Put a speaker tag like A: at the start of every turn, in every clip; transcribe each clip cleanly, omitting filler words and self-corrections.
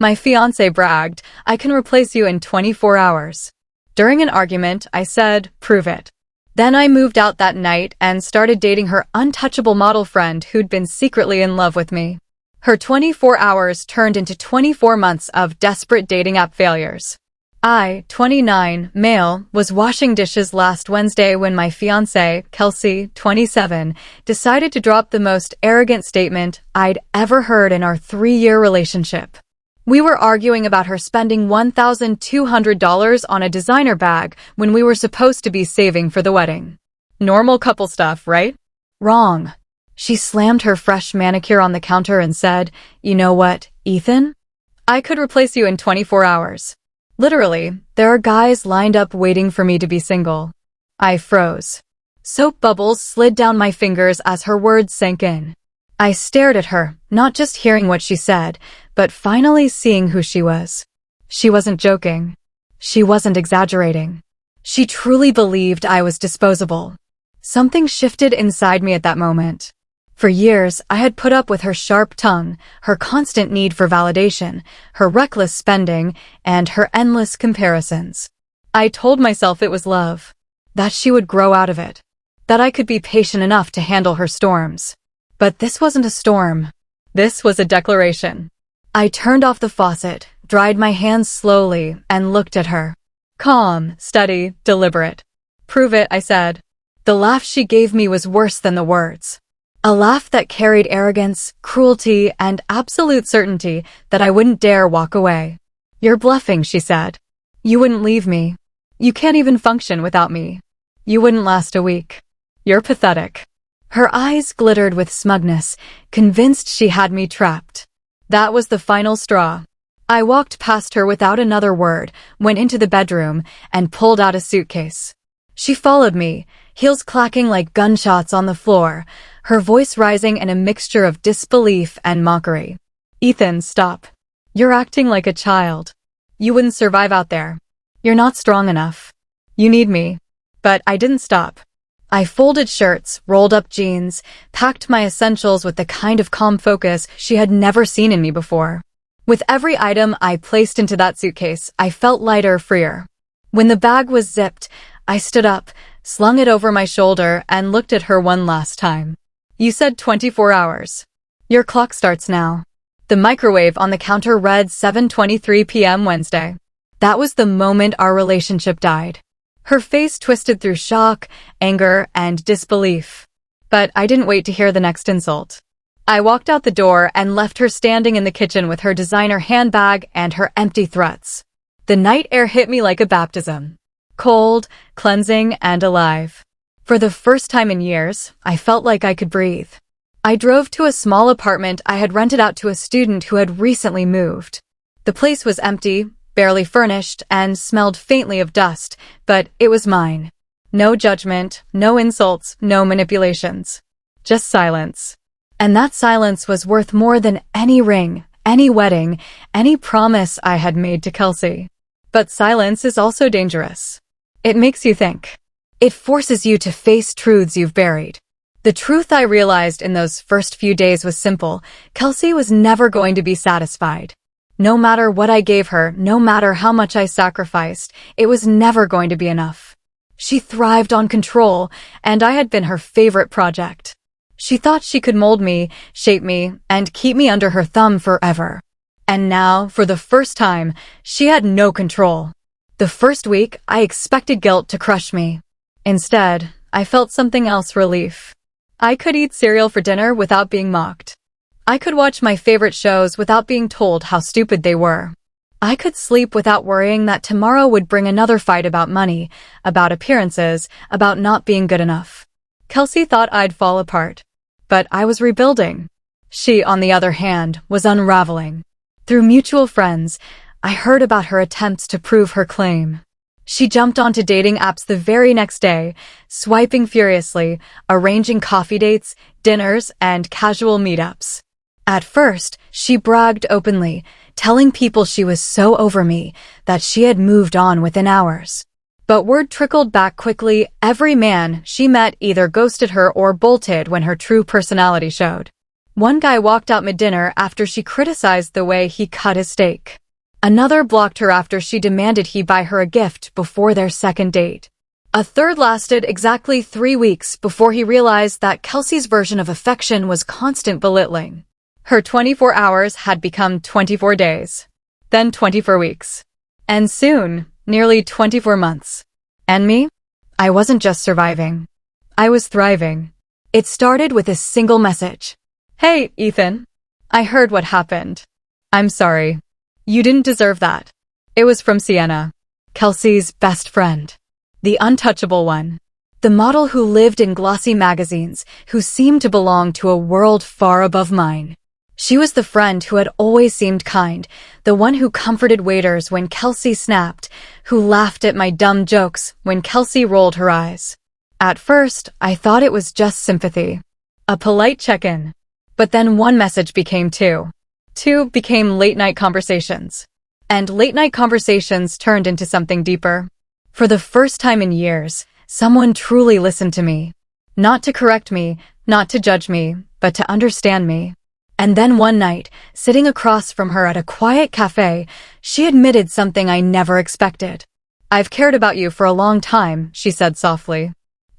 A: My fiancé bragged, "I can replace you in 24 hours." During an argument, I said, "Prove it." Then I moved out that night and started dating her untouchable model friend who'd been secretly in love with me. Her 24 hours turned into 24 months of desperate dating app failures. I, 29, male, was washing dishes last Wednesday when my fiancée, Kelsey, 27, decided to drop the most arrogant statement I'd ever heard in our 3-year relationship. We were arguing about her spending $1,200 on a designer bag when we were supposed to be saving for the wedding. Normal couple stuff, right? Wrong. She slammed her fresh manicure on the counter and said, "You know what, Ethan? I could replace you in 24 hours. Literally, there are guys lined up waiting for me to be single." I froze. Soap bubbles slid down my fingers as her words sank in. I stared at her, not just hearing what she said, but finally seeing who she was. She wasn't joking. She wasn't exaggerating. She truly believed I was disposable. Something shifted inside me at that moment. For years, I had put up with her sharp tongue, her constant need for validation, her reckless spending, and her endless comparisons. I told myself it was love, that she would grow out of it, that I could be patient enough to handle her storms. But this wasn't a storm. This was a declaration. I turned off the faucet, dried my hands slowly, and looked at her. Calm, steady, deliberate. "Prove it," I said. The laugh she gave me was worse than the words. A laugh that carried arrogance, cruelty, and absolute certainty that I wouldn't dare walk away. "You're bluffing," she said. "You wouldn't leave me. You can't even function without me. You wouldn't last a week. You're pathetic." Her eyes glittered with smugness, convinced she had me trapped. That was the final straw. I walked past her without another word, went into the bedroom, and pulled out a suitcase. She followed me, heels clacking like gunshots on the floor, her voice rising in a mixture of disbelief and mockery. "Ethan, stop. You're acting like a child. You wouldn't survive out there. You're not strong enough. You need me." But I didn't stop. I folded shirts, rolled up jeans, packed my essentials with the kind of calm focus she had never seen in me before. With every item I placed into that suitcase, I felt lighter, freer. When the bag was zipped, I stood up, slung it over my shoulder, and looked at her one last time. "You said 24 hours. Your clock starts now." The microwave on the counter read 7:23 p.m. Wednesday. That was the moment our relationship died. Her face twisted through shock, anger, and disbelief. But I didn't wait to hear the next insult. I walked out the door and left her standing in the kitchen with her designer handbag and her empty threats. The night air hit me like a baptism. Cold, cleansing, and alive. For the first time in years, I felt like I could breathe. I drove to a small apartment I had rented out to a student who had recently moved. The place was empty, barely furnished, and smelled faintly of dust, but it was mine. No judgment, no insults, no manipulations. Just silence. And that silence was worth more than any ring, any wedding, any promise I had made to Kelsey. But silence is also dangerous. It makes you think. It forces you to face truths you've buried. The truth I realized in those first few days was simple. Kelsey was never going to be satisfied. No matter what I gave her, no matter how much I sacrificed, it was never going to be enough. She thrived on control, and I had been her favorite project. She thought she could mold me, shape me, and keep me under her thumb forever. And now, for the first time, she had no control. The first week, I expected guilt to crush me. Instead, I felt something else: relief. I could eat cereal for dinner without being mocked. I could watch my favorite shows without being told how stupid they were. I could sleep without worrying that tomorrow would bring another fight about money, about appearances, about not being good enough. Kelsey thought I'd fall apart. But I was rebuilding. She, on the other hand, was unraveling. Through mutual friends, I heard about her attempts to prove her claim. She jumped onto dating apps the very next day, swiping furiously, arranging coffee dates, dinners, and casual meetups. At first, she bragged openly, telling people she was so over me that she had moved on within hours. But word trickled back quickly. Every man she met either ghosted her or bolted when her true personality showed. One guy walked out mid-dinner after she criticized the way he cut his steak. Another blocked her after she demanded he buy her a gift before their second date. A third lasted exactly 3 weeks before he realized that Kelsey's version of affection was constant belittling. Her 24 hours had become 24 days, then 24 weeks, and soon, nearly 24 months. And me? I wasn't just surviving. I was thriving. It started with a single message. "Hey, Ethan. I heard what happened. I'm sorry. You didn't deserve that." It was from Sienna, Kelsey's best friend. The untouchable one. The model who lived in glossy magazines, who seemed to belong to a world far above mine. She was the friend who had always seemed kind, the one who comforted waiters when Kelsey snapped, who laughed at my dumb jokes when Kelsey rolled her eyes. At first, I thought it was just sympathy. A polite check-in. But then one message became two. Two became late-night conversations. And late-night conversations turned into something deeper. For the first time in years, someone truly listened to me. Not to correct me, not to judge me, but to understand me. And then one night, sitting across from her at a quiet cafe, she admitted something I never expected. "I've cared about you for a long time," she said softly.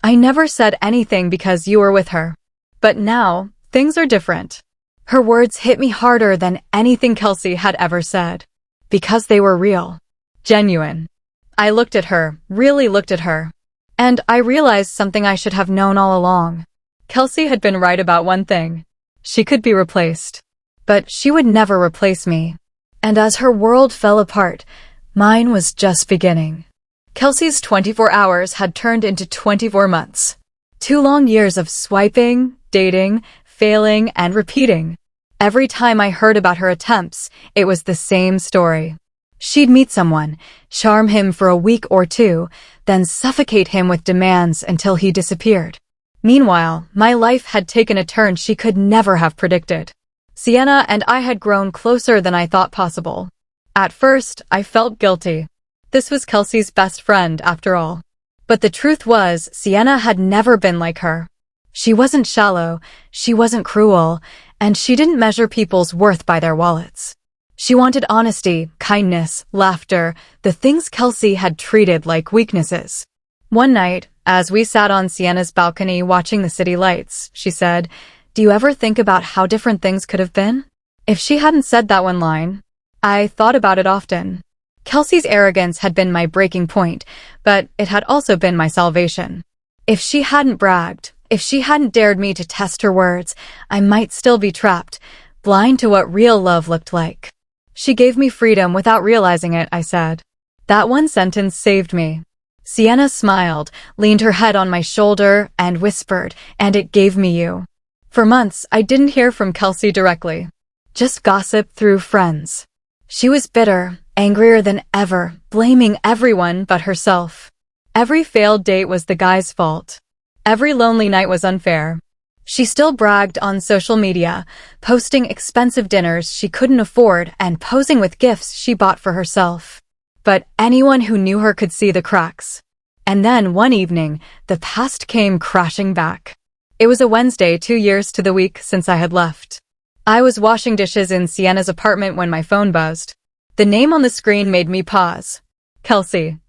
A: "I never said anything because you were with her. But now, things are different." Her words hit me harder than anything Kelsey had ever said. Because they were real. Genuine. I looked at her, really looked at her. And I realized something I should have known all along. Kelsey had been right about one thing. She could be replaced. But she would never replace me. And as her world fell apart, mine was just beginning. Kelsey's 24 hours had turned into 24 months. 2 long years of swiping, dating, failing, and repeating. Every time I heard about her attempts, it was the same story. She'd meet someone, charm him for a week or two, then suffocate him with demands until he disappeared. Meanwhile, my life had taken a turn she could never have predicted. Sienna and I had grown closer than I thought possible. At first, I felt guilty. This was Kelsey's best friend, after all. But the truth was, Sienna had never been like her. She wasn't shallow, she wasn't cruel, and she didn't measure people's worth by their wallets. She wanted honesty, kindness, laughter, the things Kelsey had treated like weaknesses. One night, as we sat on Sienna's balcony watching the city lights, she said, "Do you ever think about how different things could have been?" If she hadn't said that one line, I thought about it often. Kelsey's arrogance had been my breaking point, but it had also been my salvation. If she hadn't bragged, if she hadn't dared me to test her words, I might still be trapped, blind to what real love looked like. "She gave me freedom without realizing it," I said. That one sentence saved me. Sienna smiled, leaned her head on my shoulder, and whispered, "And it gave me you." For months, I didn't hear from Kelsey directly. Just gossip through friends. She was bitter, angrier than ever, blaming everyone but herself. Every failed date was the guy's fault. Every lonely night was unfair. She still bragged on social media, posting expensive dinners she couldn't afford and posing with gifts she bought for herself. But anyone who knew her could see the cracks. And then one evening, the past came crashing back. It was a Wednesday 2 years to the week since I had left. I was washing dishes in Sienna's apartment when my phone buzzed. The name on the screen made me pause. Kelsey.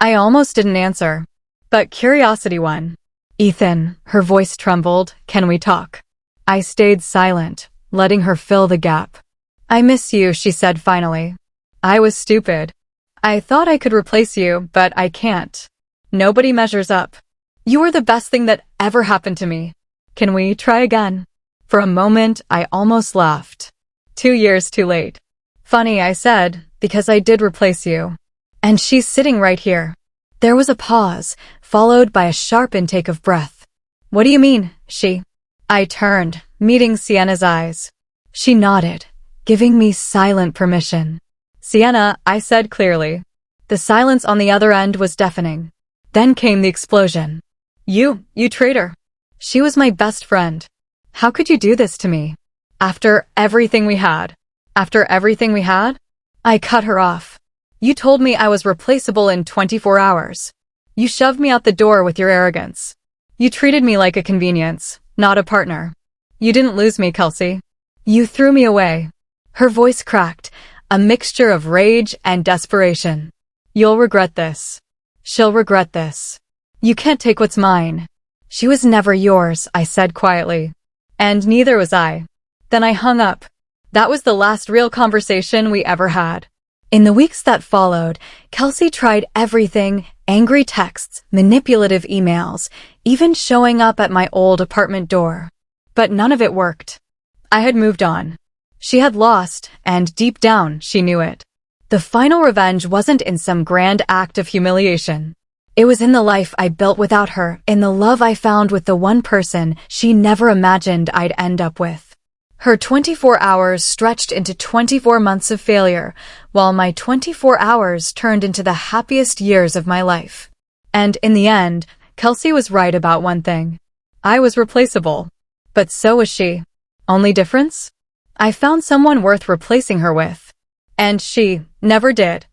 A: I almost didn't answer. But curiosity won. "Ethan," her voice trembled, "can we talk?" I stayed silent, letting her fill the gap. "I miss you," she said finally. I was stupid. I thought I could replace you, but I can't. Nobody measures up. You were the best thing that ever happened to me. Can we try again? For a moment, I almost laughed. 2 years too late. Funny, I said, because I did replace you. And she's sitting right here. There was a pause, followed by a sharp intake of breath. "What do you mean, she?" I turned, meeting Sienna's eyes. She nodded, giving me silent permission. "Sienna," I said clearly. The silence on the other end was deafening. Then came the explosion. You traitor. She was my best friend. How could you do this to me? After everything we had. After everything we had? I cut her off. You told me I was replaceable in 24 hours. You shoved me out the door with your arrogance. You treated me like a convenience, not a partner. You didn't lose me, Kelsey. You threw me away. Her voice cracked, a mixture of rage and desperation. You'll regret this. She'll regret this. You can't take what's mine. She was never yours, I said quietly. And neither was I. Then I hung up. That was the last real conversation we ever had. In the weeks that followed, Kelsey tried everything: angry texts, manipulative emails, even showing up at my old apartment door. But none of it worked. I had moved on. She had lost, and deep down, she knew it. The final revenge wasn't in some grand act of humiliation. It was in the life I built without her, in the love I found with the one person she never imagined I'd end up with. Her 24 hours stretched into 24 months of failure, while my 24 hours turned into the happiest years of my life. And in the end, Kelsey was right about one thing. I was replaceable. But so was she. Only difference? I found someone worth replacing her with. And she never did.